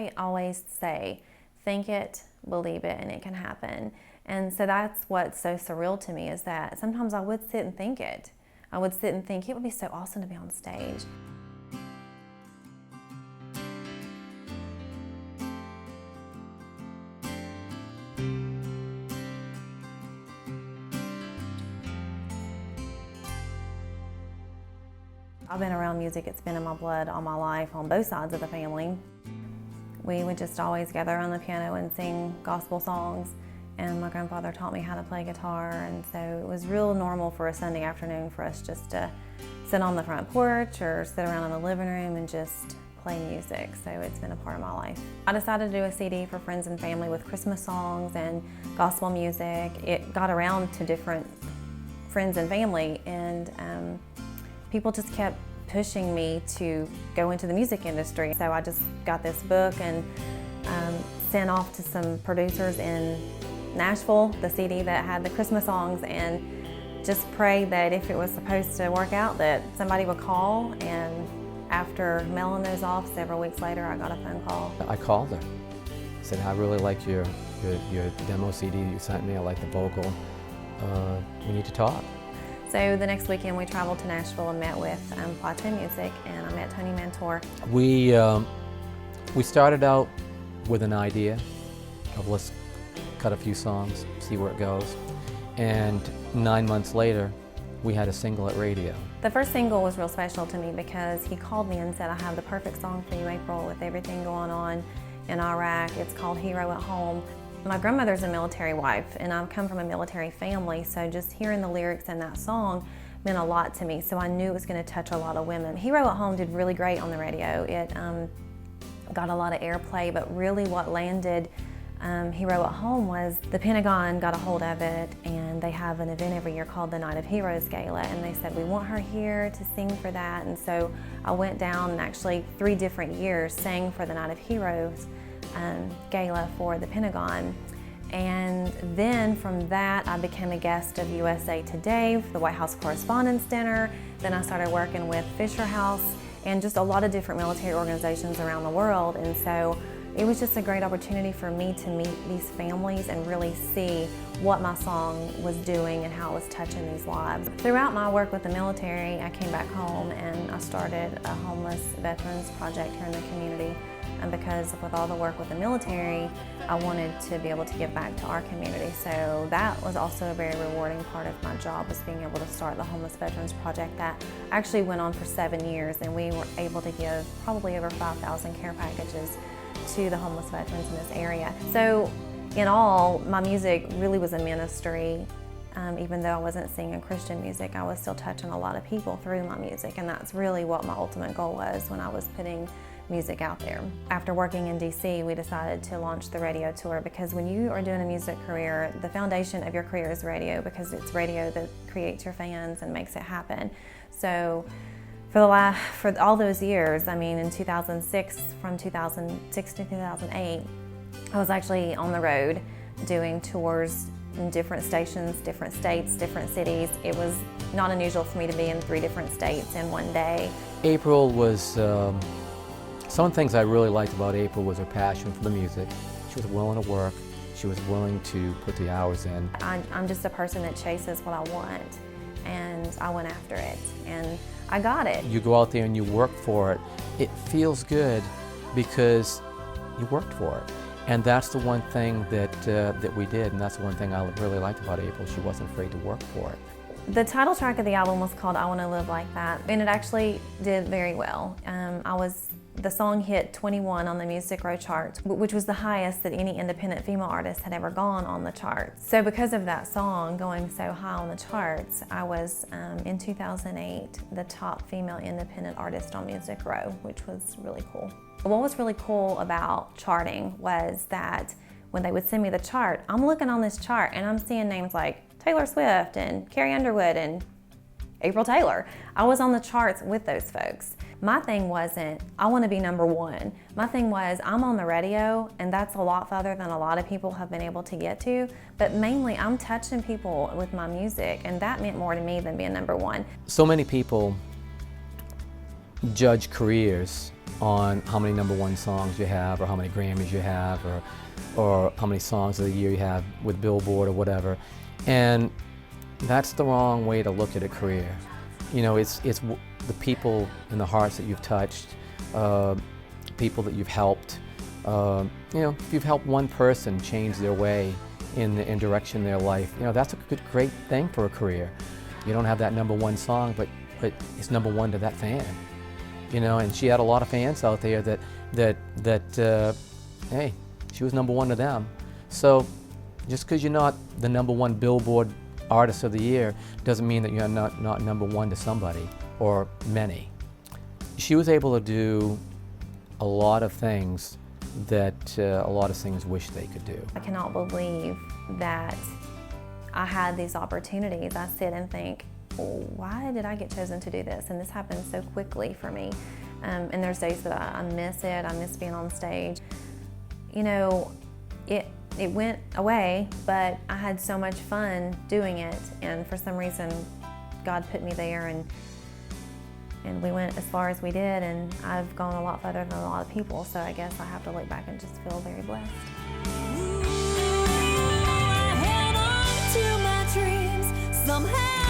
I always say, think it, believe it, and it can happen. And so that's what's so surreal to me, is that sometimes I would sit and think it. I would sit and think it would be so awesome to be on stage. I've been around music, it's been in my blood all my life on both sides of the family. We would just always gather on the piano and sing gospel songs, and my grandfather taught me how to play guitar, and so it was real normal for a Sunday afternoon for us just to sit on the front porch or sit around in the living room and just play music, so it's been a part of my life. I decided to do a CD for friends and family with Christmas songs and gospel music. It got around to different friends and family, and people just kept pushing me to go into the music industry. So I just got this book and sent off to some producers in Nashville, the CD that had the Christmas songs, and just prayed that if it was supposed to work out, that somebody would call. And after mailing those off, several weeks later, I got a phone call. I called her. I said, I really like your demo CD you sent me. I like the vocal. We need to talk. So the next weekend we traveled to Nashville and met with Plateau Music, and I met Tony Mantor. We started out with an idea of let's cut a few songs, see where it goes. And 9 months later, we had a single at radio. The first single was real special to me because he called me and said, I have the perfect song for you, April, with everything going on in Iraq. It's called Hero at Home. My grandmother's a military wife, and I've come from a military family, so just hearing the lyrics in that song meant a lot to me, so I knew it was going to touch a lot of women. Hero at Home did really great on the radio. It got a lot of airplay, but really what landed Hero at Home was the Pentagon got a hold of it, and they have an event every year called the Night of Heroes Gala, and they said, we want her here to sing for that. And so I went down and actually 3 different years sang for the Night of Heroes Gala for the Pentagon. And then from that, I became a guest of USA Today for the White House Correspondents' Dinner. Then I started working with Fisher House and just a lot of different military organizations around the world. And so it was just a great opportunity for me to meet these families and really see what my song was doing and how it was touching these lives. Throughout my work with the military, I came back home and I started a homeless veterans project here in the community. And because with all the work with the military, I wanted to be able to give back to our community. So that was also a very rewarding part of my job, was being able to start the Homeless Veterans Project that actually went on for 7 years, and we were able to give probably over 5,000 care packages to the homeless veterans in this area. So in all, my music really was a ministry. Even though I wasn't singing Christian music, I was still touching a lot of people through my music, and that's really what my ultimate goal was when I was putting music out there. After working in DC, we decided to launch the radio tour, because when you are doing a music career, the foundation of your career is radio, because it's radio that creates your fans and makes it happen. So for all those years, I mean, in 2006, from 2006 to 2008, I was actually on the road doing tours in different stations, different states, different cities. It was not unusual for me to be in 3 different states in one day. April was, some of the things I really liked about April was her passion for the music. She was willing to work. She was willing to put the hours in. I'm just a person that chases what I want, and I went after it, and I got it. You go out there and you work for it. It feels good because you worked for it. And that's the one thing that we did, and that's the one thing I really liked about April. She wasn't afraid to work for it. The title track of the album was called I Want to Live Like That, and it actually did very well. The song hit 21 on the Music Row charts, which was the highest that any independent female artist had ever gone on the charts. So because of that song going so high on the charts, I was, in 2008, the top female independent artist on Music Row, which was really cool. What was really cool about charting was that when they would send me the chart, I'm looking on this chart and I'm seeing names like Taylor Swift and Carrie Underwood and April Taylor. I was on the charts with those folks. My thing wasn't, I want to be #1. My thing was, I'm on the radio, and that's a lot further than a lot of people have been able to get to, but mainly I'm touching people with my music, and that meant more to me than being #1. So many people judge careers on how many #1 songs you have, or how many Grammys you have, or how many songs of the year you have with Billboard or whatever. And that's the wrong way to look at a career. You know, it's the people and the hearts that you've touched, people that you've helped. You know, if you've helped one person change their way in direction in their life, you know, that's a great thing for a career. You don't have that #1 song, but it's #1 to that fan. You know, and she had a lot of fans out there that hey, she was #1 to them. So just because you're not the #1 Billboard Artist of the Year doesn't mean that you're not #1 to somebody or many. She was able to do a lot of things that a lot of singers wish they could do. I cannot believe that I had these opportunities. I sit and think, well, why did I get chosen to do this? And this happened so quickly for me. And there's days that I miss it. I miss being on stage. You know, it went away, but I had so much fun doing it. And for some reason, God put me there, and we went as far as we did, and I've gone a lot further than a lot of people. So I guess I have to look back and just feel very blessed. Ooh, I held on to my dreams somehow.